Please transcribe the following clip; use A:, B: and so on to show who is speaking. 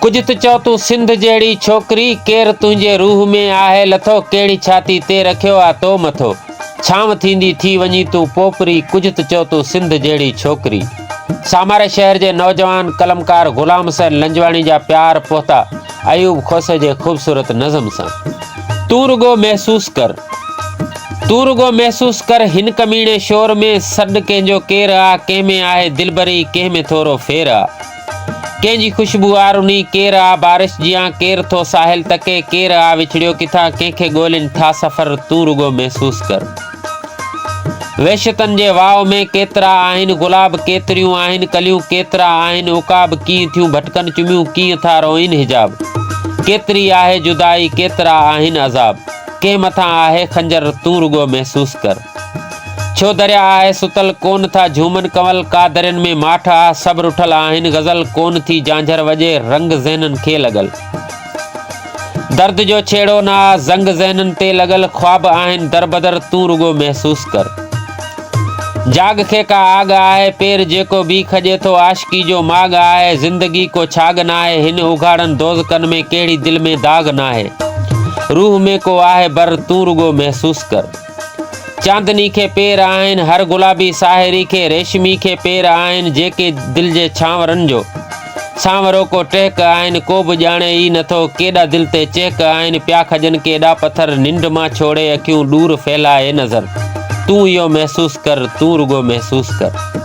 A: कुछ त चओ तूं सिंध जहिड़ी छोकिरी, केरु तुंहिंजे रूह में आहे लथो, कहिड़ी छाती ते रखियो आहे तो मथो, छांव थींदी थी वञी तूं पोपरी, कुछ त चओ तूं सिंध जहिड़ी छोकिरी। सामारे शहर जे नौजवान कलमकार गुलाम हुसैन लंजवाणी जा प्यार पोता अयूब खोसे जे ख़ूबसूरत नज़म सां। तूं रुगो महसूस कर, तूं रुगो महसूस कर, हिन कमीणे शोर में सॾ कंहिंजो केरु आ, कंहिंमें आहे दिलबरी, कंहिंमें थोरो फेर आ, कंहिंजी खुशबू आरुनी, केरु आ बारिश जियां, केरु थो साहिल तके, केरु आ विछड़ियो किथां, कंहिंखे ॻोल्हिनि था सफ़र, तूं रुगो महसूस कर। वेशतन जे वाव में केतिरा आहिनि गुलाब, केतिरियूं आहिनि कलियूं, केतिरा आहिनि उकाब, कीअं थियूं भटकनि चुमियूं, कीअं था रोइनि हिजाब, केतिरी आहे जुदाई, केतिरा आहिनि अज़ाब, कंहिं मथां आहे खंजर, तूं रुगो महसूस कर। छो दरिया आहे सुतल, कोन था झूमन कंवल, का दरियनि में माठ आ, सब्र उठल आहिनि गज़ल, कोन थी झांझर वॼे, रंग ज़हननि खे लॻल, दर्द जो छेड़ो ना ज़ंग ज़हननि ते लॻल, ख्वाब आहिनि दर बदर, तूं रुगो महसूस कर। जाग खे का आग आहे, पेर जेको बि खॼे थो, आशिकी जो माग आहे, ज़िंदगी को छाग नाहे, हिन उघाड़नि दोज़कनि में कहिड़ी दिल में दाग नाहे, रूह में को आहे बर, तूं रुगो महसूस कर। चांदनी खे पेर आहिनि, हर गुलाबी साहिरी खे रेशमी खे पेर आहिनि, जेके दिल जे छांवरनि जो सांवरो को टहक आहिनि, को बि ॼाणे ई नथो केॾा दिल ते चहक आहिनि, पिया खजनि केॾा पत्थर, निंड मां छोड़े अखियूं, दूर फैलाए नज़र, तूं इहो महसूस कर, तूं रुगो महसूस कर।